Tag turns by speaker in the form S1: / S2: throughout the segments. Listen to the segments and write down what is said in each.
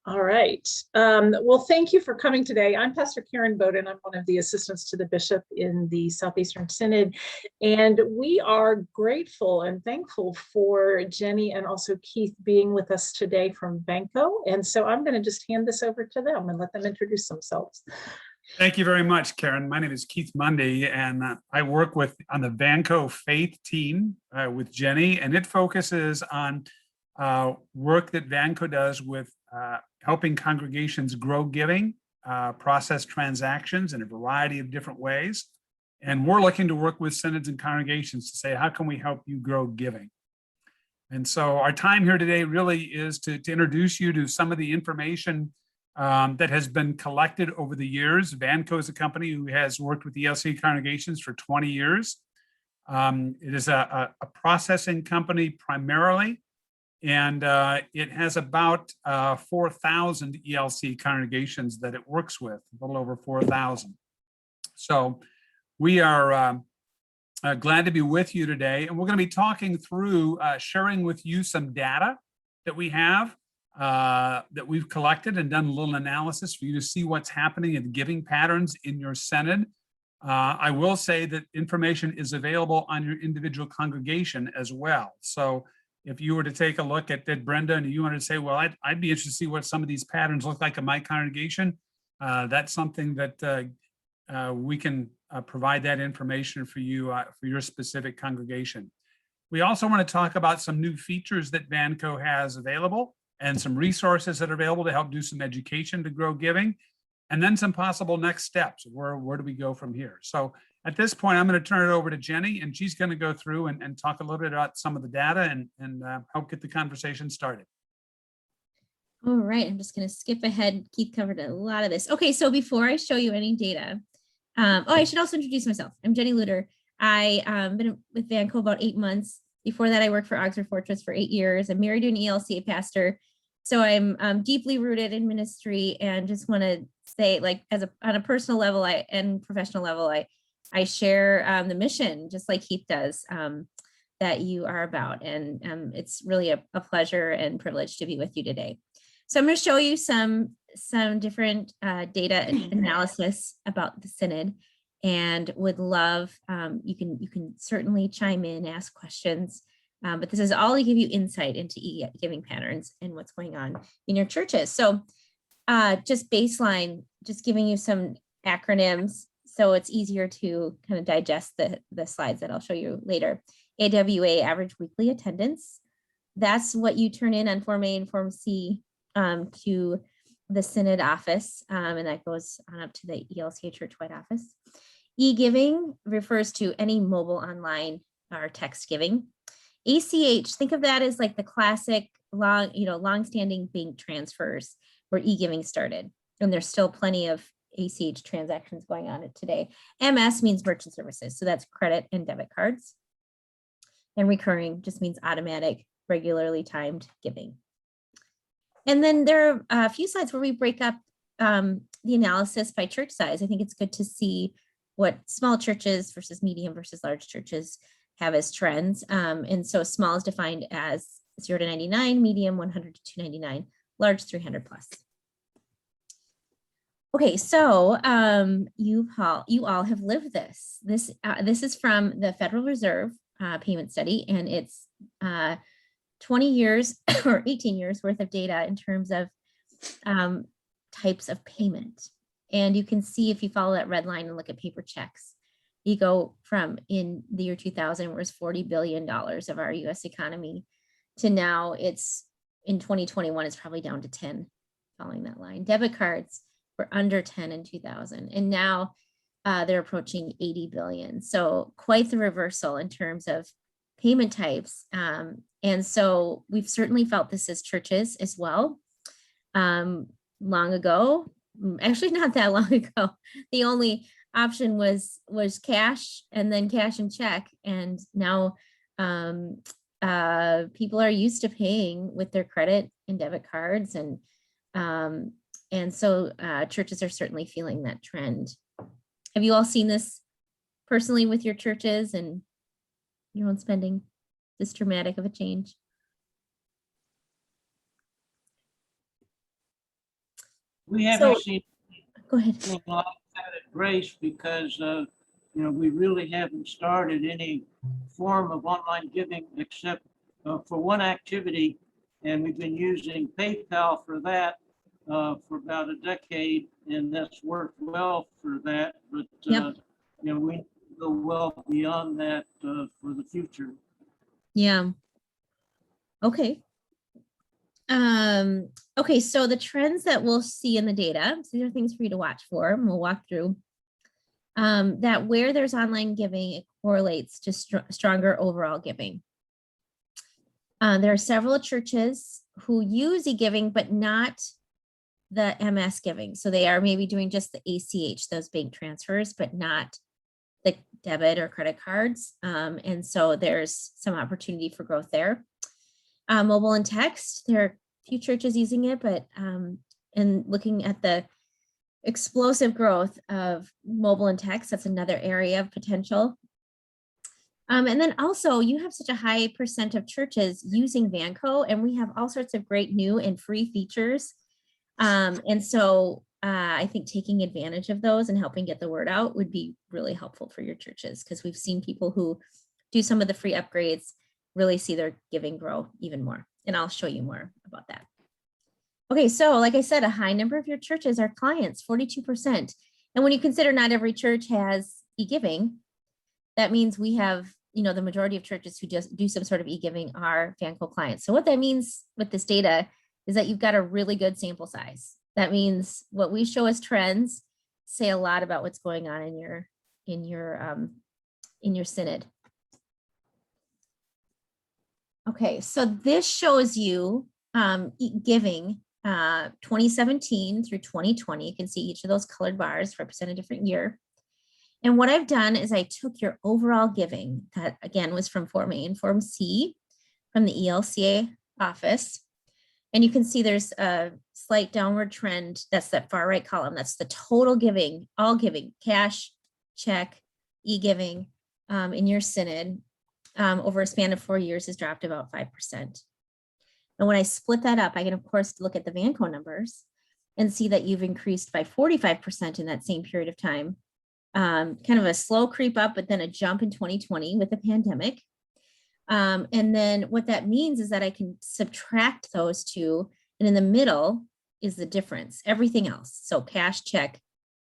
S1: All right. Well, thank you for coming today. I'm Pastor Karen Bowden. I'm one of the assistants to the bishop in the Southeastern Synod. And we are grateful and thankful for Jenny and also Keith being with us today from Vanco. And so I'm going to just hand this over to them and let them introduce themselves.
S2: Thank you very much, Karen. My name is Keith Mundy, and I work on the Vanco Faith team with Jenny, and it focuses on work that Vanco does with helping congregations grow giving, process transactions in a variety of different ways. And we're looking to work with synods and congregations to say, how can we help you grow giving? And so our time here today really is to introduce you to some of the information that has been collected over the years. Vanco is a company who has worked with ELC congregations for 20 years. It is a processing company primarily, and it has about 4,000 ELC congregations that it works with, a little over 4,000. So we are glad to be with you today, and we're going to be talking through sharing with you some data that we have that we've collected and done a little analysis for you to see what's happening in giving patterns in your synod. I will say that information is available on your individual congregation as well. So if you were to take a look at Brenda and you wanted to say, well, I'd be interested to see what some of these patterns look like in my congregation, that's something that we can provide that information for you for your specific congregation. We also want to talk about some new features that Vanco has available and some resources that are available to help do some education to grow giving, and then some possible next steps. Where do we go from here? So at this point, I'm going to turn it over to Jenny, and she's going to go through and talk a little bit about some of the data and help get the conversation started.
S3: All right, I'm just going to skip ahead. Keith covered a lot of this. Okay, so before I show you any data, I should also introduce myself. I'm Jenny Luter. I've been with Vanco about 8 months. Before that, I worked for Oxford Fortress for 8 years. I'm married to an ELCA pastor. So I'm deeply rooted in ministry, and just want to say, like, on a personal level and professional level, I share the mission, just like Keith does, that you are about. And it's really a pleasure and privilege to be with you today. So I'm going to show you some different data analysis about the Synod, and would love, you can certainly chime in, ask questions. But this is all to give you insight into giving patterns and what's going on in your churches. So just baseline, just giving you some acronyms so it's easier to kind of digest the slides that I'll show you later. AWA, average weekly attendance. That's what you turn in on Form A and Form C to the Synod office, and that goes on up to the ELCA churchwide office. eGiving refers to any mobile, online, or text giving. ACH, think of that as like the classic long-standing bank transfers where eGiving started, and there's still plenty of ACH transactions going on today. MS means merchant services, so that's credit and debit cards. And recurring just means automatic, regularly timed giving. And then there are a few slides where we break up the analysis by church size. I think it's good to see what small churches versus medium versus large churches have as trends. And so small is defined as 0 to 99, medium 100 to 299, large 300 plus. Okay, so you all have lived this. This is from the Federal Reserve payment study, and it's 20 years or 18 years worth of data in terms of types of payment. And you can see, if you follow that red line and look at paper checks, you go from, in the year 2000, where it's $40 billion of our US economy, to now it's, in 2021, it's probably down to 10, following that line. Debit cards were under 10 in 2000, and now they're approaching 80 billion. So quite the reversal in terms of payment types. And so we've certainly felt this as churches as well. Long ago, actually not that long ago, the only option was cash, and then cash and check. And now people are used to paying with their credit and debit cards. And so churches are certainly feeling that trend. Have you all seen this personally with your churches and your own spending, this dramatic of a change?
S4: We haven't
S3: So
S4: seen
S3: go ahead.
S4: anything like that at Grace because, we really haven't started any form of online giving except for one activity. And we've been using PayPal for that for about a decade, and that's worked well for that. But,
S3: Yep.
S4: we go well beyond that for the future.
S3: Yeah. Okay. Okay, so the trends that we'll see in the data, so these are things for you to watch for, and we'll walk through. That where there's online giving, it correlates to stronger overall giving. There are several churches who use eGiving, but not the MS giving. So they are maybe doing just the ACH, those bank transfers, but not the debit or credit cards. And so there's some opportunity for growth there. Mobile and text, there are a few churches using it, but and looking at the explosive growth of mobile and text, that's another area of potential. And then also you have such a high percent of churches using Vanco, and we have all sorts of great new and free features. And so I think taking advantage of those and helping get the word out would be really helpful for your churches, because we've seen people who do some of the free upgrades really see their giving grow even more. And I'll show you more about that. Okay, so like I said, a high number of your churches are clients, 42%. And when you consider not every church has eGiving, that means we have, the majority of churches who just do some sort of eGiving are Vanco clients. So what that means with this data is that you've got a really good sample size. That means what we show as trends say a lot about what's going on in your synod. Okay, so this shows you giving 2017 through 2020. You can see each of those colored bars represent a different year. And what I've done is I took your overall giving, that again was from Form A and Form C from the ELCA office. And you can see there's a slight downward trend. That's that far right column. That's the total giving, all giving, cash, check, eGiving in your synod over a span of 4 years has dropped about 5%. And when I split that up, I can of course look at the Vanco numbers and see that you've increased by 45% in that same period of time. Kind of a slow creep up, but then a jump in 2020 with the pandemic. And then what that means is that I can subtract those two, and in the middle is the difference, everything else. So cash, check,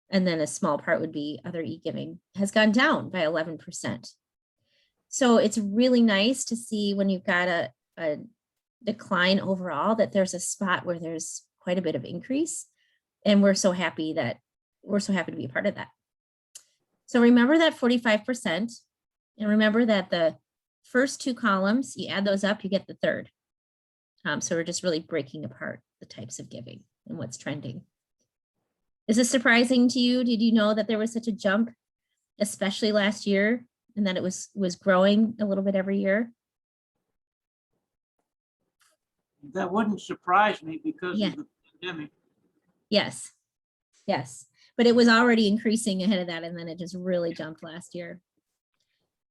S3: and then a small part would be other eGiving has gone down by 11%. So it's really nice to see when you've got a decline overall that there's a spot where there's quite a bit of increase. And we're so happy to be a part of that. So remember that 45%, and remember that the first two columns, you add those up, you get the third. So we're just really breaking apart the types of giving and what's trending. Is this surprising to you? Did you know that there was such a jump, especially last year, and that it was growing a little bit every year?
S4: That wouldn't surprise me because
S3: Yeah.
S4: of the pandemic.
S3: Yes, yes. But it was already increasing ahead of that, and then it just really jumped last year.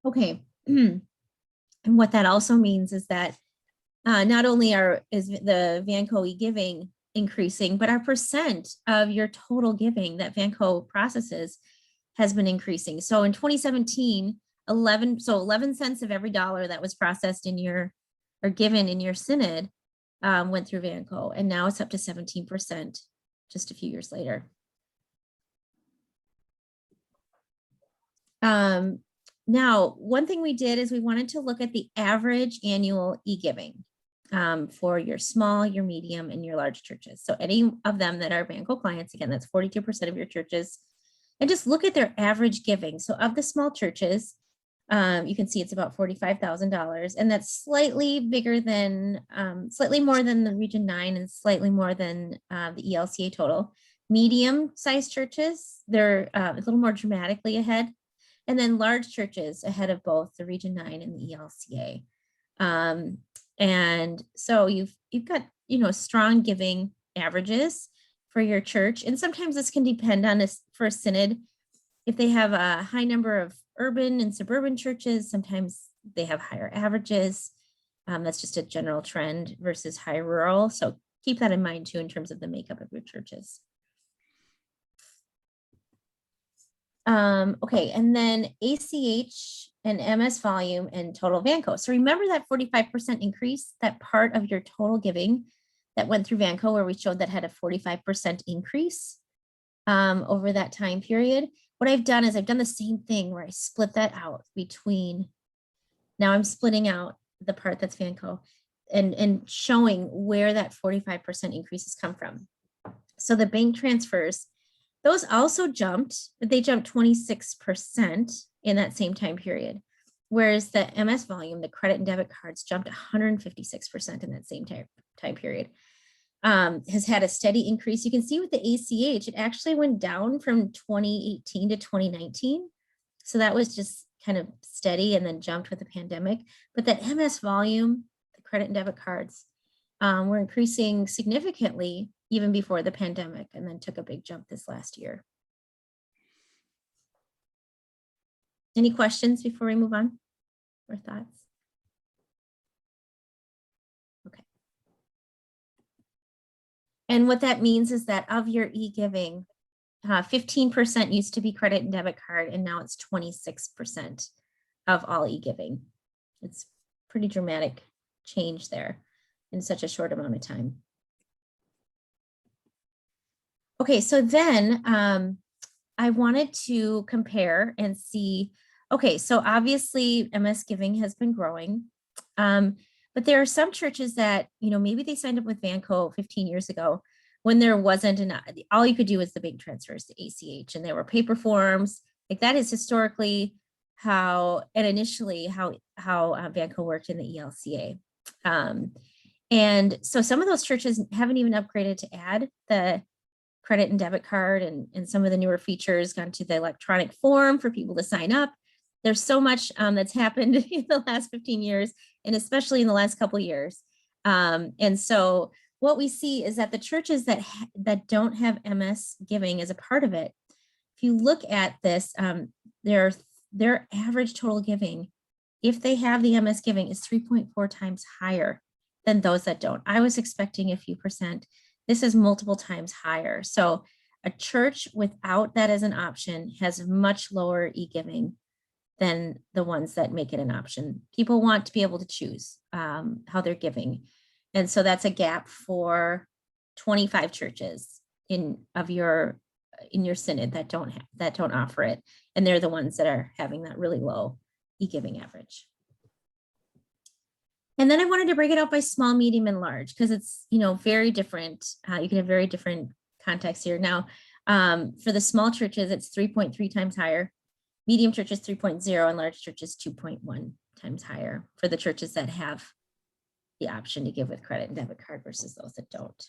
S3: Okay. And what that also means is that not only is the Vanco eGiving increasing, but our percent of your total giving that Vanco processes has been increasing. So in 2017, 11 cents of every dollar that was processed in your or given in your synod went through Vanco, and now it's up to 17% just a few years later. Now, one thing we did is we wanted to look at the average annual eGiving for your small, your medium, and your large churches. So any of them that are Vanco clients, again, that's 42% of your churches, and just look at their average giving. So of the small churches, you can see it's about $45,000, and that's slightly bigger than, slightly more than the Region 9 and slightly more than the ELCA total. Medium-sized churches, they're a little more dramatically ahead. And then large churches ahead of both the Region 9 and the ELCA. And so you've got, strong giving averages for your church. And sometimes this can depend on for a synod. If they have a high number of urban and suburban churches, sometimes they have higher averages. That's just a general trend versus high rural. So keep that in mind too, in terms of the makeup of your churches. Okay, and then ACH and MS volume and total Vanco. So remember that 45% increase, that part of your total giving that went through Vanco where we showed that had a 45% increase over that time period. What I've done is I've done the same thing where I split that out between, now I'm splitting out the part that's Vanco and showing where that 45% increases come from. So the bank transfers, those also jumped, but they jumped 26% in that same time period. Whereas the MS volume, the credit and debit cards jumped 156% in that same time period. Has had a steady increase. You can see with the ACH, it actually went down from 2018 to 2019. So that was just kind of steady and then jumped with the pandemic. But that MS volume, the credit and debit cards, were increasing significantly even before the pandemic, and then took a big jump this last year. Any questions before we move on, or thoughts? Okay. And what that means is that of your eGiving, 15% used to be credit and debit card, and now it's 26% of all eGiving. It's pretty dramatic change there in such a short amount of time. Okay, so then I wanted to compare and see, okay, so obviously MS Giving has been growing, but there are some churches that, you know, maybe they signed up with Vanco 15 years ago when there wasn't all you could do was the bank transfers to ACH, and there were paper forms. Like that is historically how, and initially how Vanco worked in the ELCA. And so some of those churches haven't even upgraded to add the credit and debit card and some of the newer features, gone to the electronic form for people to sign up. There's so much that's happened in the last 15 years, and especially in the last couple of years. And so what we see is that the churches that don't have MS Giving as a part of it, if you look at this, their average total giving, if they have the MS Giving, is 3.4 times higher than those that don't. I was expecting a few percent. This is multiple times higher. So a church without that as an option has much lower eGiving than the ones that make it an option. People want to be able to choose how they're giving. And so that's a gap for 25 churches in your synod that don't offer it. And they're the ones that are having that really low eGiving average. And then I wanted to break it out by small, medium, and large, because it's, you know, very different. You can have very different contexts here. Now, for the small churches, it's 3.3 times higher. Medium churches 3.0, and large churches 2.1 times higher for the churches that have the option to give with credit and debit card versus those that don't.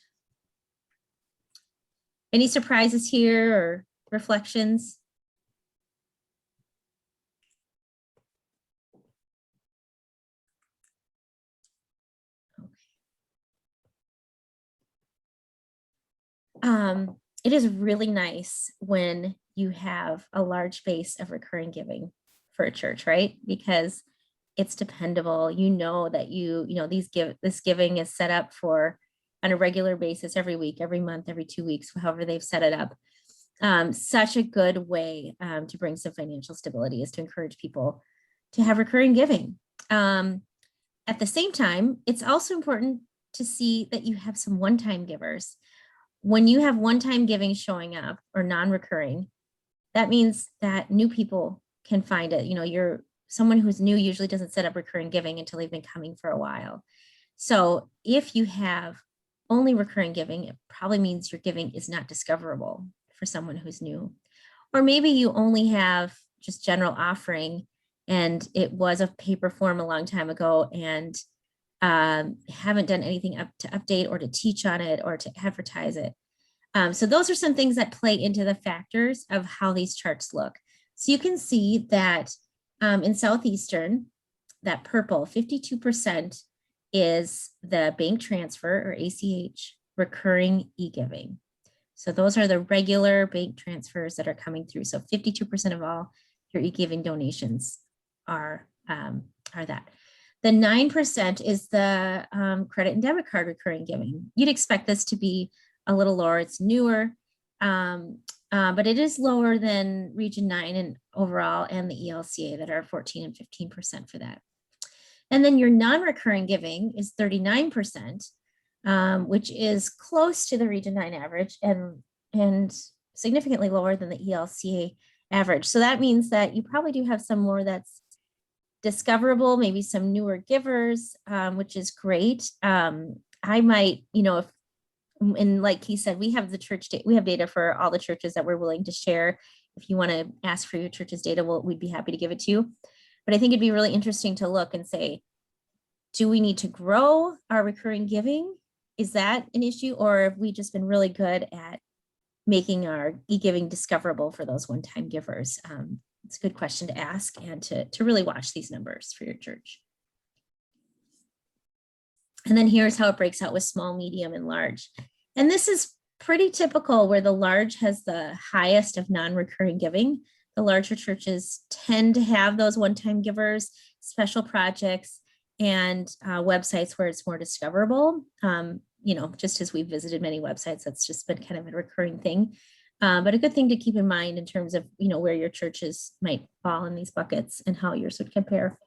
S3: Any surprises here or reflections? It is really nice when you have a large base of recurring giving for a church, right? Because it's dependable. You know that this giving is set up for on a regular basis every week, every month, every 2 weeks, however they've set it up. Such a good way to bring some financial stability is to encourage people to have recurring giving. At the same time, it's also important to see that you have some one-time givers. When you have one-time giving showing up or non-recurring, that means that new people can find it. You know, someone who's new usually doesn't set up recurring giving until they've been coming for a while. So if you have only recurring giving, it probably means your giving is not discoverable for someone who's new. Or maybe you only have just general offering and it was a paper form a long time ago and haven't done anything to update or to teach on it or to advertise it. So those are some things that play into the factors of how these charts look. So you can see that in Southeastern, that purple, 52% is the bank transfer or ACH recurring eGiving. So those are the regular bank transfers that are coming through. So 52% of all your eGiving donations are that. The 9% is the credit and debit card recurring giving. You'd expect this to be a little lower. It's newer. but it is lower than Region 9 and overall and the ELCA that are 14 and 15% for that. And then your non-recurring giving is 39%, which is close to the Region 9 average and significantly lower than the ELCA average. So that means that you probably do have some more that's discoverable, maybe some newer givers, which is great. I might, if, and like he said, we have the church data, we have data for all the churches that we're willing to share. If you want to ask for your church's data, we'd be happy to give it to you. But I think it'd be really interesting to look and say, do we need to grow our recurring giving? Is that an issue? Or have we just been really good at making our eGiving discoverable for those one-time givers? It's a good question to ask and to really watch these numbers for your church. And then here's how it breaks out with small, medium, and large. And this is pretty typical where the large has the highest of non-recurring giving. The larger churches tend to have those one-time givers, special projects, and websites where it's more discoverable. Just as we've visited many websites, that's just been kind of a recurring thing. But a good thing to keep in mind in terms of, where your churches might fall in these buckets and how yours would compare.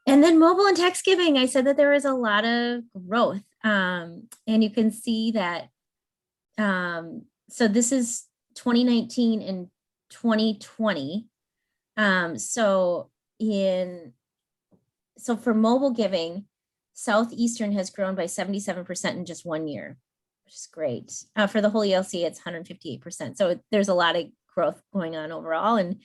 S3: And then mobile and text giving, I said that there is a lot of growth. And you can see that, so this is 2019 and 2020. So for mobile giving, Southeastern has grown by 77% in just 1 year, which is great. For the whole ELC, it's 158%. So there's a lot of growth going on overall, and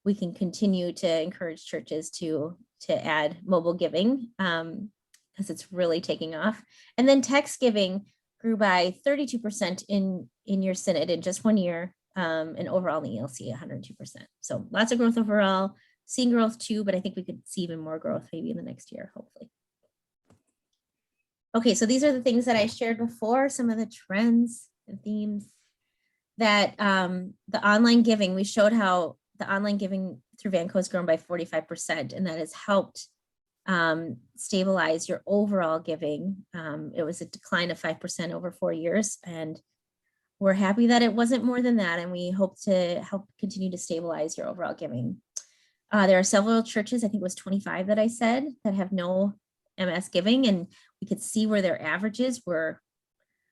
S3: we can continue to encourage churches to add mobile giving because it's really taking off. And then text giving grew by 32% in your synod in just 1 year, and overall in the ELC 102%. So lots of growth overall, seeing growth too, but I think we could see even more growth maybe in the next year, hopefully. Okay, so these are the things that I shared before, some of the trends and themes that the online giving, we showed how the online giving through Vanco has grown by 45%, and that has helped stabilize your overall giving. It was a decline of 5% over 4 years, and we're happy that it wasn't more than that, and we hope to help continue to stabilize your overall giving. There are several churches, I think it was 25 that I said, that have no MS giving, and we could see where their averages were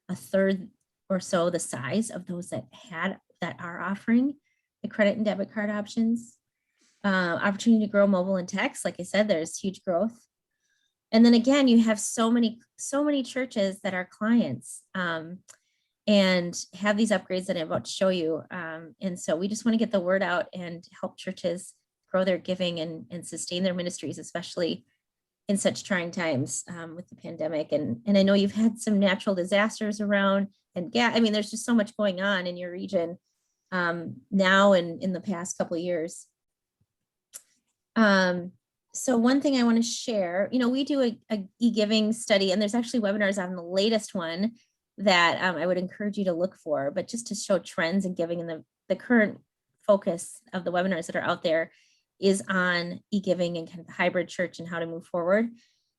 S3: a third or so the size of those that are offering the credit and debit card options. Opportunity to grow mobile and text, like I said, there's huge growth. And then again, you have so many churches that are clients and have these upgrades that I'm about to show you. And so we just want to get the word out and help churches grow their giving and sustain their ministries, especially in such trying times with the pandemic. And I know you've had some natural disasters around, and there's just so much going on in your region now and in the past couple of years. So one thing I want to share, we do a eGiving study, and there's actually webinars on the latest one that I would encourage you to look for, but just to show trends in giving, and the current focus of the webinars that are out there is on eGiving and kind of the hybrid church and how to move forward.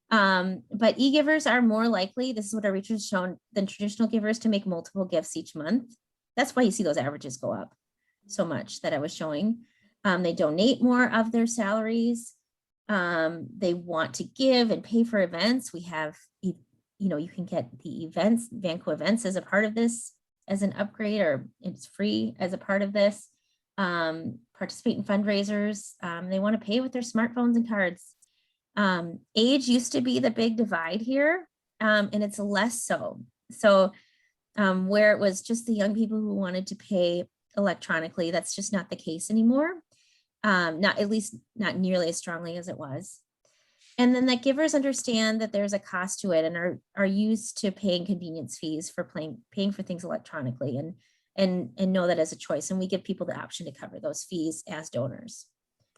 S3: But e-givers are more likely, this is what our research has shown, than traditional givers to make multiple gifts each month. That's why you see those averages go up so much that I was showing. They donate more of their salaries. They want to give and pay for events. We have, you can get the events, Vanco events as a part of this as an upgrade, or it's free as a part of this. Participate in fundraisers. They want to pay with their smartphones and cards. Age used to be the big divide here, and it's less so. So where it was just the young people who wanted to pay electronically, that's just not the case anymore. At least not nearly as strongly as it was. And then that givers understand that there's a cost to it and are used to paying convenience fees for paying for things electronically and know that as a choice. And we give people the option to cover those fees as donors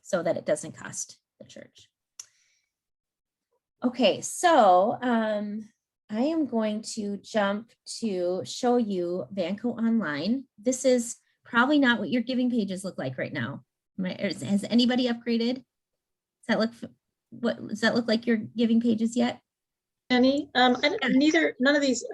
S3: so that it doesn't cost the church. Okay, so I am going to jump to show you Vanco Online. This is probably not what your giving pages look like right now. Has anybody upgraded? Does that look like your giving pages yet?
S1: Jenny,
S3: Yeah.
S1: none of these,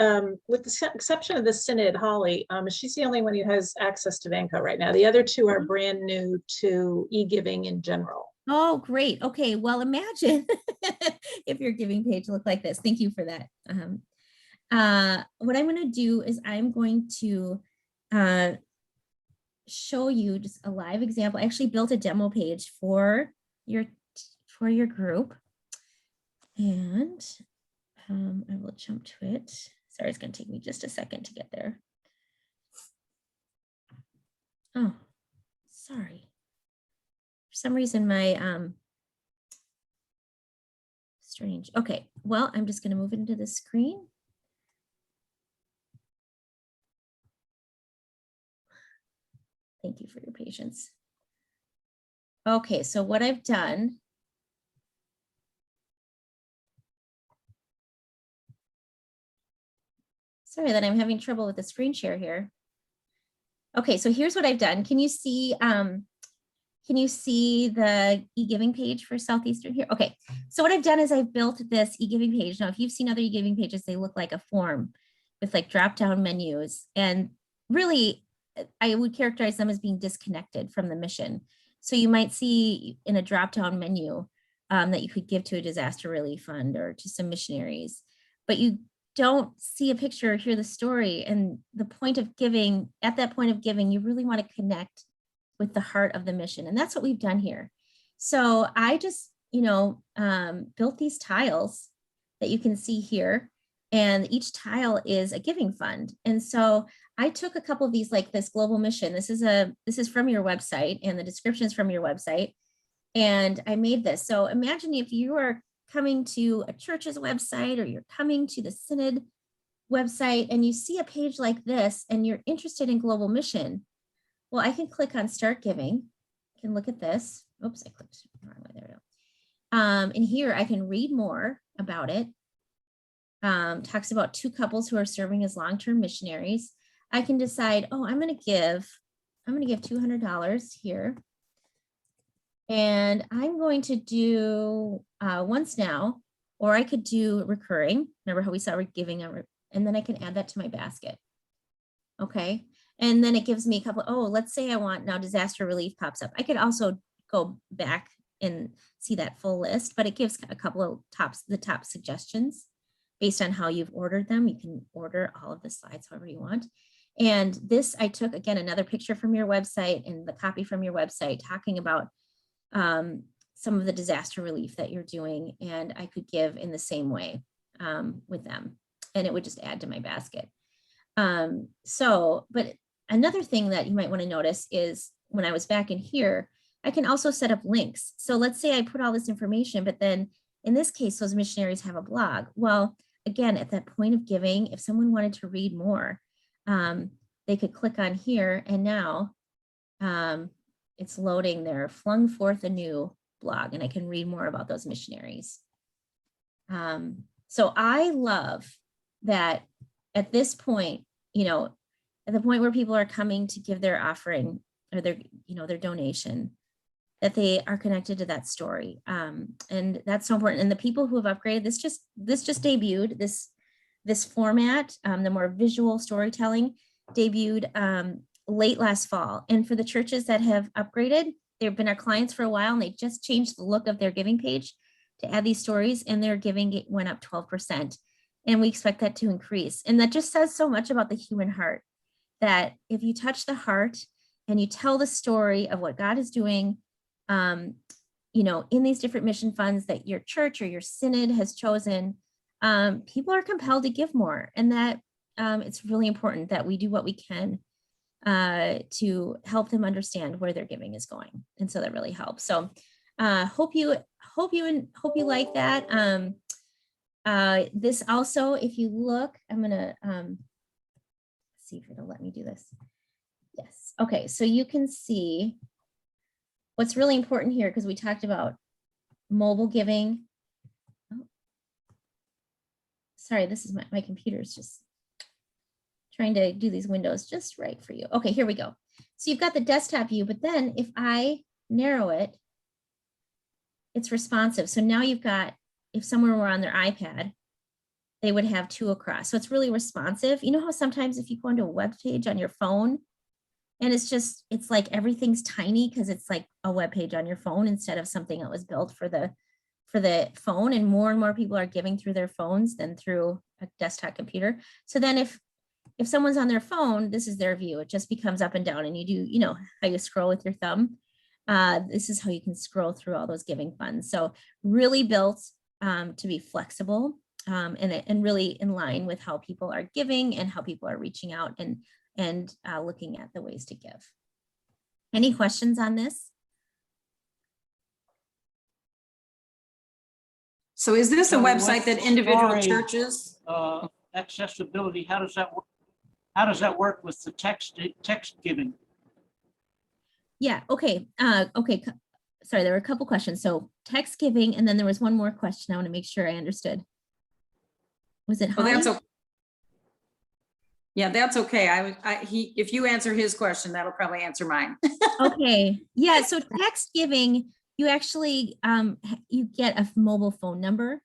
S1: with the exception of the Synod, Holly, she's the only one who has access to Vanco right now. The other two are brand new to eGiving in general.
S3: Oh, great. Okay. Well, imagine if your giving page looked like this. Thank you for that. What I'm going to do is I'm going to show you just a live example. I actually built a demo page for your group, and I will jump to it. Sorry, it's going to take me just a second to get there. Oh, sorry. For some reason, my strange. Okay, well, I'm just going to move into the screen. Thank you for your patience. Okay, so what I've done. Sorry that I'm having trouble with the screen share here. Okay, so here's what I've done. Can you see the eGiving page for Southeastern here? Okay, so what I've done is I've built this eGiving page. Now, if you've seen other eGiving pages, they look like a form with like drop-down menus. And really, I would characterize them as being disconnected from the mission. So you might see in a drop-down menu that you could give to a disaster relief fund or to some missionaries, but you don't see a picture or hear the story. And the point of giving, at that point of giving, you really want to connect with the heart of the mission. And that's what we've done here. So I just, built these tiles that you can see here. And each tile is a giving fund. And so I took a couple of these, like this global mission. This is from your website, and the description is from your website. And I made this. So imagine if you are coming to a church's website, or you're coming to the Synod website, and you see a page like this and you're interested in global mission. Well, I can click on Start Giving. I can look at this. Oops, I clicked the wrong way. There we go. And here I can read more about it. Talks about 2 couples who are serving as long-term missionaries. I can decide, oh, I'm going to give $200 here. And I'm going to do once now, or I could do recurring. Remember how we saw we're giving, and then I can add that to my basket. Okay. And then it gives me a couple, oh, let's say I want now disaster relief pops up. I could also go back and see that full list, but it gives a couple of the top suggestions based on how you've ordered them. You can order all of the slides however you want. And this, I took, again, another picture from your website and the copy from your website talking about some of the disaster relief that you're doing. And I could give in the same way with them, and it would just add to my basket. But another thing that you might want to notice is when I was back in here, I can also set up links. So let's say I put all this information, but then in this case, those missionaries have a blog. Well, again, at that point of giving, if someone wanted to read more, they could click on here, and now it's loading their Flung Forth Anew blog, and I can read more about those missionaries. So I love that at this point, at the point where people are coming to give their offering or their donation, that they are connected to that story. And that's so important. And the people who have upgraded, this just debuted, this format, the more visual storytelling debuted late last fall. And for the churches that have upgraded, they've been our clients for a while, and they just changed the look of their giving page to add these stories, and their giving went up 12%. And we expect that to increase. And that just says so much about the human heart, that if you touch the heart and you tell the story of what God is doing, in these different mission funds that your church or your synod has chosen, people are compelled to give more. And that it's really important that we do what we can to help them understand where their giving is going. And so that really helps. So hope you like that. This also, if you look, I'm gonna see if it'll let me do this. Yes. Okay, so you can see what's really important here, because we talked about mobile giving. Oh. Sorry, this is my computer's just trying to do these windows just right for you. Okay, here we go. So you've got the desktop view, but then if I narrow it, it's responsive. So now you've got, if someone were on their iPad, they would have 2 across. So it's really responsive. You know how sometimes if you go onto a web page on your phone and it's like everything's tiny because it's like a web page on your phone instead of something that was built for the phone, and more people are giving through their phones than through a desktop computer. So then if someone's on their phone, this is their view. It just becomes up and down, and you do, you know, how you scroll with your thumb. This is how you can scroll through all those giving funds. So really built to be flexible and really in line with how people are giving and how people are reaching out and looking at the ways to give. Any questions on this?
S5: So is this a
S4: So
S5: website that
S4: what's
S5: individual
S4: story,
S5: churches?
S4: Accessibility, how does that work? How does that work with the text giving?
S3: Yeah, okay. Sorry, there were a couple questions. So text giving, and then there was one more question I want to make sure I understood. Was it
S5: Oh,
S3: Holly?
S5: that's okay. Yeah, that's okay. If you answer his question, that'll probably answer mine.
S3: Okay, yeah, so text giving, you actually, you get a mobile phone number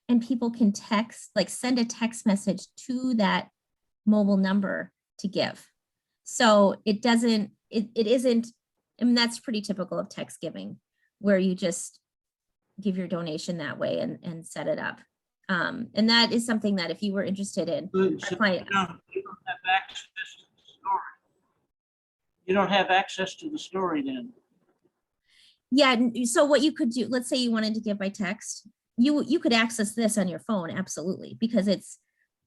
S3: and people can text, like send a text message to that mobile number to give. So it doesn't, it isn't, I mean, that's pretty typical of text giving, where you just give your donation that way and set it up. And that is something that if you were interested in,
S4: So
S3: our
S4: you
S3: client,
S4: don't have access to the story. You don't have access to the story then.
S3: yeah, so what you could do, let's say you wanted to give by text, you could access this on your phone, absolutely, because it's,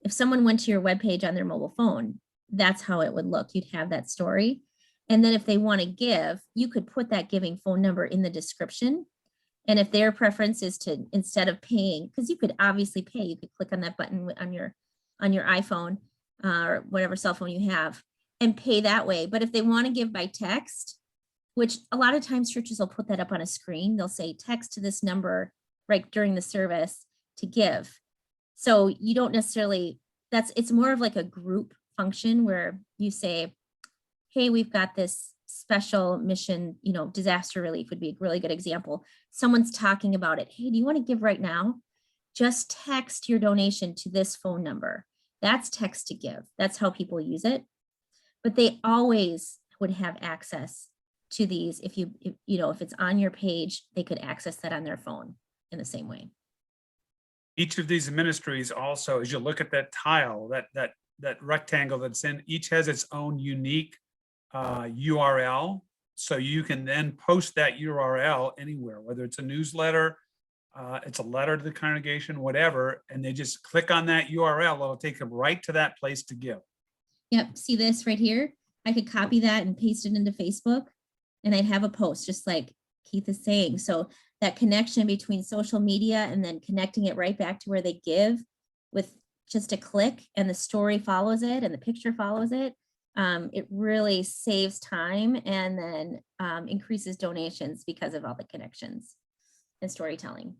S3: if someone went to your webpage on their mobile phone, that's how it would look. You'd have that story. And then if they want to give, you could put that giving phone number in the description. And if their preference is to, instead of paying, because you could obviously pay, you could click on that button on your iPhone or whatever cell phone you have and pay that way. But if they want to give by text, which a lot of times churches will put that up on a screen, they'll say text to this number right during the service to give. So you don't necessarily, it's more of like a group function where you say, hey, we've got this special mission, you know, disaster relief would be a really good example. Someone's talking about it. Hey, do you want to give right now? Just text your donation to this phone number. That's text to give. That's how people use it. But they always would have access to these. If it's on your page, they could access that on their phone in the same way.
S2: Each of these ministries also, as you look at that tile, that rectangle that's in, each has its own unique URL. So you can then post that URL anywhere, whether it's a newsletter, it's a letter to the congregation, whatever, and they just click on that URL, it'll take them right to that place to give.
S3: Yep, see this right here? I could copy that and paste it into Facebook and I'd have a post just like Keith is saying. So that connection between social media and then connecting it right back to where they give with just a click, and the story follows it and the picture follows it. It really saves time and then increases donations because of all the connections and storytelling.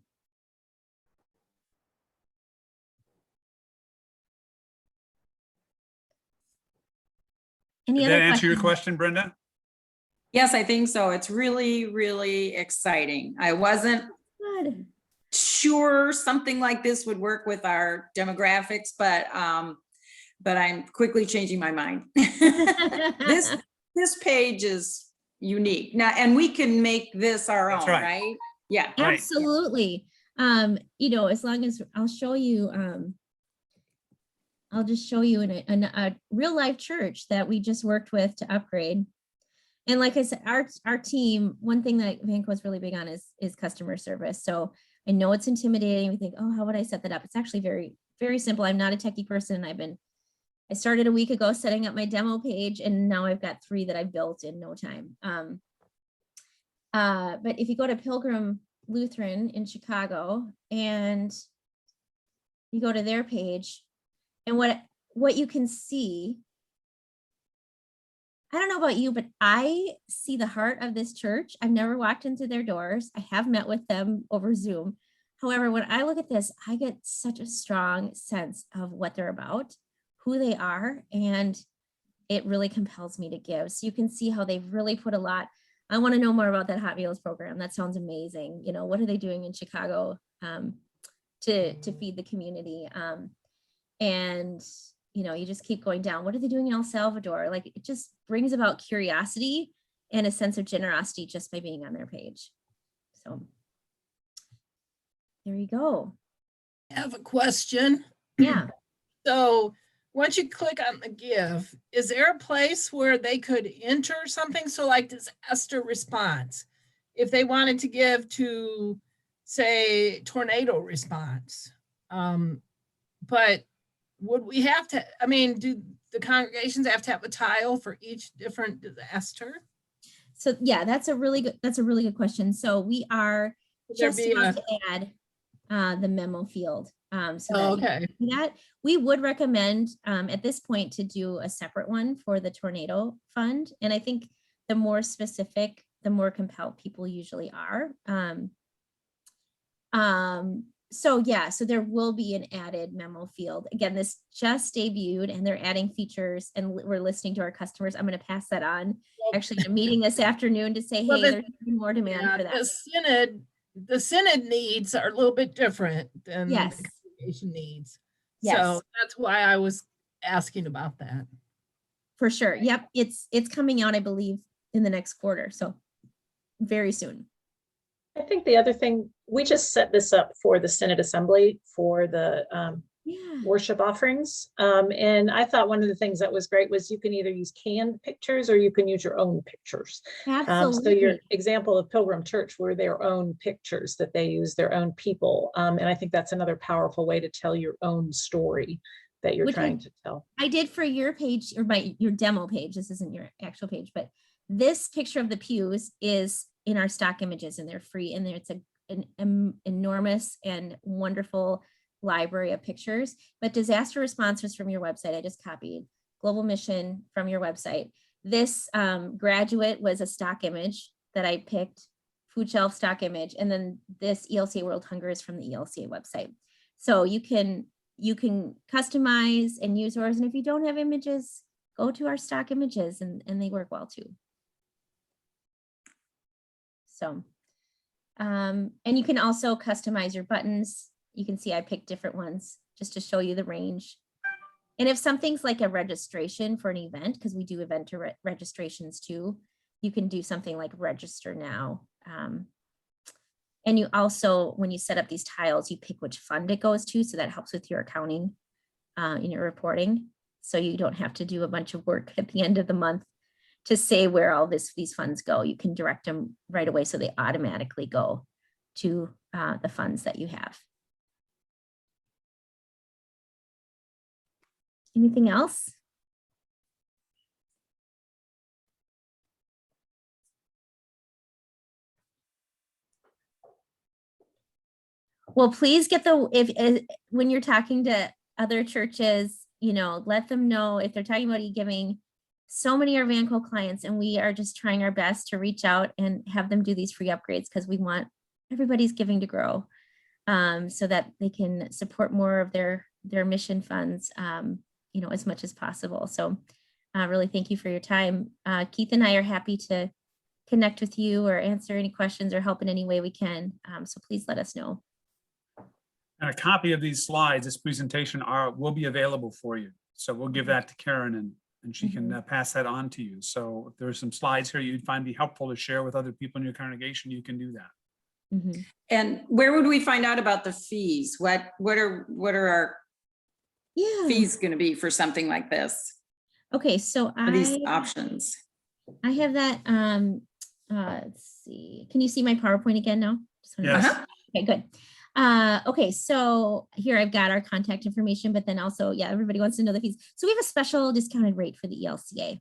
S3: Any
S2: Did
S3: other
S2: that answer your
S3: questions?
S2: question, Brenda?
S5: Yes, I think so. It's really, really exciting. I wasn't
S3: Good.
S5: sure something like this would work with our demographics, but I'm quickly changing my mind. This page is unique now, and we can make this our
S2: That's
S5: own,
S2: right.
S5: right? Yeah.
S2: Right.
S3: Absolutely. As long as I'll show you, I'll just show you in a real life church that we just worked with to upgrade. And like I said, our team, one thing that Vanco is really big on is customer service. So I know it's intimidating. We think, oh, how would I set that up? It's actually very, very simple. I'm not a techie person. I started a week ago setting up my demo page, and now I've got 3 that I built in no time. But if you go to Pilgrim Lutheran in Chicago and you go to their page, and what you can see, I don't know about you, but I see the heart of this church. I've never walked into their doors. I have met with them over Zoom. However, when I look at this, I get such a strong sense of what they're about, who they are, and it really compels me to give. So you can see how they've really put a lot. I want to know more about that Hot Meals program. That sounds amazing. You know, what are they doing in Chicago to feed the community. And, you know, you just keep going down. What are they doing in El Salvador? Like, it just brings about curiosity and a sense of generosity just by being on their page. So there you go.
S6: I have a question.
S3: Yeah.
S6: So once you click on the give, is there a place where they could enter something? So like disaster response, if they wanted to give to, say, tornado response, but would we have to, I mean, do the congregations have to have a tile for each different disaster?
S3: So yeah, that's a really good question. So we are
S6: Would there
S3: just
S6: be
S3: about
S6: a-
S3: to add the memo field. So
S6: Oh,
S3: that,
S6: okay.
S3: that we would recommend at this point to do a separate one for the tornado fund. And I think the more specific, the more compelled people usually are. So yeah, so there will be an added memo field. Again, this just debuted and they're adding features and we're listening to our customers. I'm going to pass that on actually in a meeting this afternoon to say,
S6: Well,
S3: hey, there's more demand
S6: Yeah,
S3: for that.
S6: the Synod needs are a little bit different than
S3: Yes.
S6: the congregation needs.
S3: Yes.
S6: So that's why I was asking about that.
S3: For sure. Yep. It's coming out, I believe, in the next quarter. So very soon.
S1: I think the other thing, we just set this up for the Synod Assembly for the
S3: Yeah.
S1: worship offerings. And I thought one of the things that was great was you can either use canned pictures or you can use your own pictures. So
S3: Absolutely.
S1: your example of Pilgrim Church were their own pictures that they use, their own people. And I think that's another powerful way to tell your own story that you're
S3: Which
S1: trying to tell.
S3: I did for your page or your demo page. This isn't your actual page, but this picture of the pews is in our stock images and they're free. And it's an enormous and wonderful library of pictures, but disaster response was from your website. I just copied global mission from your website. This graduate was a stock image that I picked, food shelf stock image. And then this ELCA World Hunger is from the ELCA website. So you can customize and use yours. And if you don't have images, go to our stock images and they work well too. So, and you can also customize your buttons. You can see I picked different ones just to show you the range. And if something's like a registration for an event, because we do event registrations too, you can do something like register now. And you also, when you set up these tiles, you pick which fund it goes to. So that helps with your accounting in your reporting. So you don't have to do a bunch of work at the end of the month to say where all these funds go. You can direct them right away so they automatically go to the funds that you have. Anything else? Well, please get when you're talking to other churches, you know, let them know if they're talking about eGiving. So many are Vanco clients, and we are just trying our best to reach out and have them do these free upgrades because we want everybody's giving to grow, so that they can support more of their mission funds, you know, as much as possible. So really thank you for your time. Keith and I are happy to connect with you or answer any questions or help in any way we can. So please let us know.
S2: And a copy of these slides, this presentation will be available for you. So we'll give that to Karen and she can pass that on to you. So if there's some slides here you'd find be helpful to share with other people in your congregation, you can do that.
S5: And where would we find out about the fees? What are our fees going to be for something like this?
S3: Okay, so
S5: these options.
S3: I have that. Let's see. Can you see my PowerPoint again now?
S2: Yes.
S3: Okay, good. Okay, so here I've got our contact information, but then also, yeah, everybody wants to know the fees. So we have a special discounted rate for the ELCA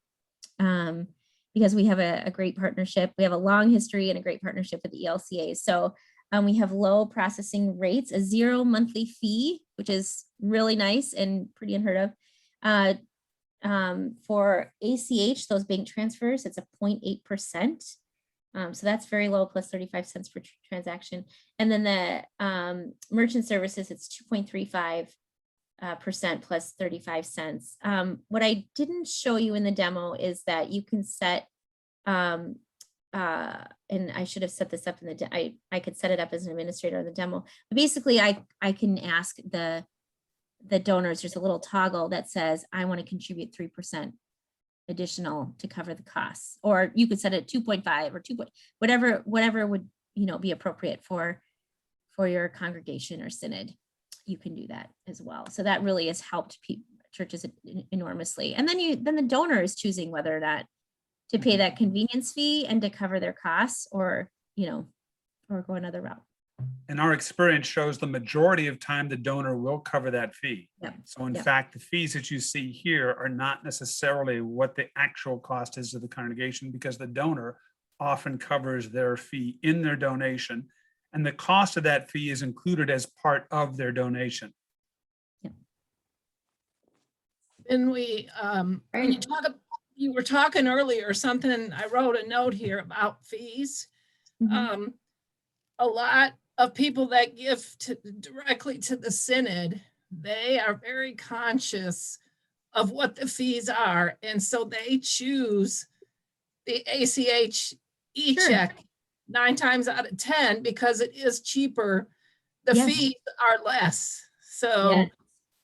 S3: because we have a great partnership. We have a long history and a great partnership with the ELCA. So we have low processing rates, a 0 monthly fee, which is really nice and pretty unheard of. For ACH, those bank transfers, it's a 0.8%. So that's very low, plus 35 cents per transaction. And then the merchant services, it's 2.35% plus 35 cents. What I didn't show you in the demo is that you can set and I should have set this up in the, I could set it up as an administrator in the demo. But basically, I can ask the donors, there's a little toggle that says, I want to contribute 3% additional to cover the costs, or you could set it 2.5 or 2, whatever would, be appropriate for your congregation or synod. You can do that as well. So that really has helped churches enormously. And then the donor is choosing whether or not to pay that convenience fee and to cover their costs, or go another route.
S2: And our experience shows the majority of time the donor will cover that fee.
S3: Yep.
S2: So in
S3: Yep.
S2: fact, the fees that you see here are not necessarily what the actual cost is to the congregation, because the donor often covers their fee in their donation, and the cost of that fee is included as part of their donation.
S6: And when you were talking earlier, something, I wrote a note here about fees.
S3: Mhm.
S6: A lot of people that give directly to the synod, they are very conscious of what the fees are. And so they choose the ACH e-check 9 times out of 10 because it is cheaper. The
S3: Yes.
S6: fees are less. So
S3: Yeah.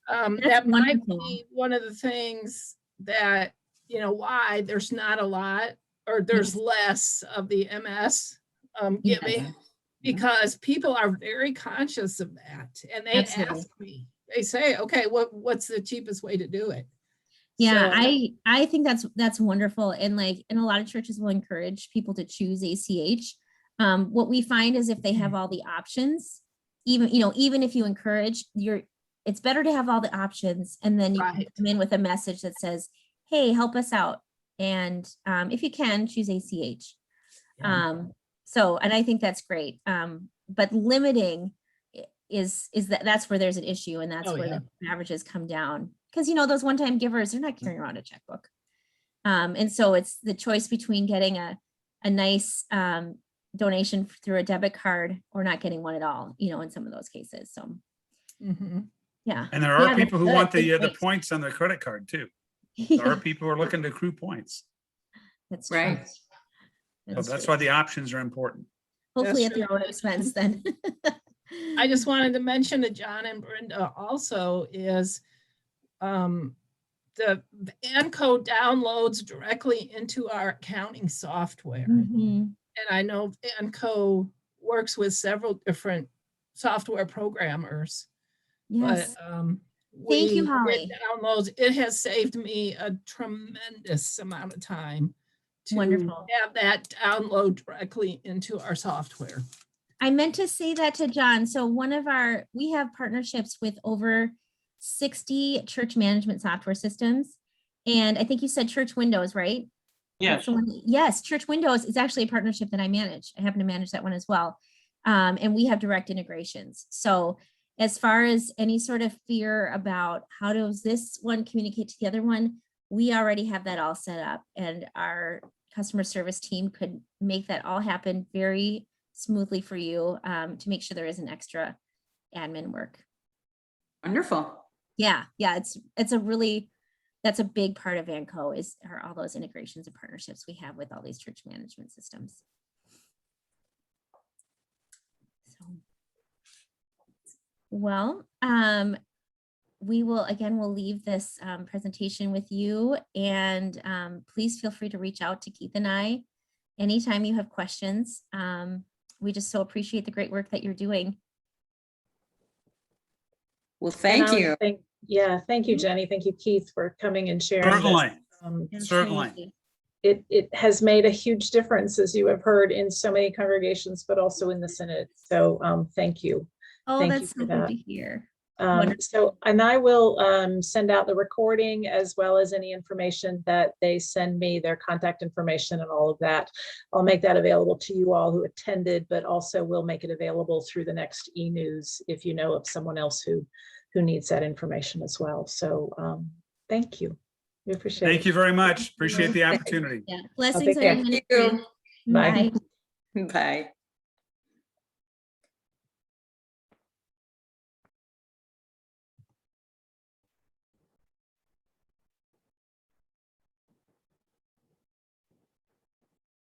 S6: that
S3: That's
S6: might
S3: wonderful.
S6: be one of the things that, why there's not a lot, or there's less of the MS
S3: Yes.
S6: giving, because people are very conscious of that. And they
S3: Absolutely.
S6: ask me, they say, okay, what's the cheapest way to do it?
S3: Yeah,
S6: So,
S3: I think that's wonderful. And a lot of churches will encourage people to choose ACH. What we find is if they have all the options, even if you encourage, it's better to have all the options, and then you can
S6: Right.
S3: come in with a message that says, hey, help us out. And if you can, choose ACH.
S6: Yeah.
S3: And I think that's great. But limiting is that's where there's an issue, and that's
S6: Oh,
S3: where
S6: yeah.
S3: the averages come down. Because those one-time givers, they're not carrying around a checkbook. And so it's the choice between getting a nice donation through a debit card or not getting one at all, in some of those cases. So
S6: Mhm.
S3: yeah.
S2: And there are
S3: Yeah,
S2: people who
S3: that's
S2: want
S3: good.
S2: the
S3: Great.
S2: points on their credit card too. There are
S3: Yeah,
S2: people who are looking to accrue points.
S3: that's true.
S5: Right.
S2: So that's
S3: true.
S2: why the options are important.
S3: Hopefully at
S6: That's
S3: their own expense then.
S6: I just wanted to mention to John and Brenda also is the Vanco downloads directly into our accounting software.
S3: Mhm.
S6: And I know Vanco works with several different software programmers.
S3: Yes.
S6: But
S3: Thank you,
S6: it
S3: Holly.
S6: downloads, it has saved me a tremendous amount of time to
S3: Wonderful.
S6: have that download directly into our software.
S3: I meant to say that to John. So we have partnerships with over 60 church management software systems. And I think you said Church Windows, right?
S4: Yes.
S3: Yes, Church Windows is actually a partnership that I manage. I happen to manage that one as well. And we have direct integrations. So as far as any sort of fear about how does this one communicate to the other one, we already have that all set up, and our customer service team could make that all happen very smoothly for you, to make sure there isn't extra admin work.
S5: Wonderful.
S3: Yeah, it's that's a big part of Vanco are all those integrations and partnerships we have with all these church management systems. So, well, we'll leave this presentation with you, and please feel free to reach out to Keith and I anytime you have questions. We just so appreciate the great work that you're doing.
S5: Well, thank you.
S1: Thank you, Jenny. Thank you, Keith, for coming and sharing.
S2: Certainly.
S3: Absolutely.
S1: It has made a huge difference, as you have heard, in so many congregations, but also in the Synod. So thank you.
S3: Oh,
S1: Thank you
S3: that's
S1: for
S3: so good
S1: that.
S3: to hear.
S1: And I will send out the recording as well as any information that they send me, their contact information and all of that. I'll make that available to you all who attended, but also will make it available through the next e-news if you know of someone else who needs that information as well. So thank you. We appreciate it.
S2: Thank you very much. Appreciate the opportunity.
S3: Yeah, blessings
S1: take
S3: on
S1: care.
S3: your
S5: Thank
S3: ministry.
S5: you.
S1: Bye.
S3: Bye.
S5: Bye.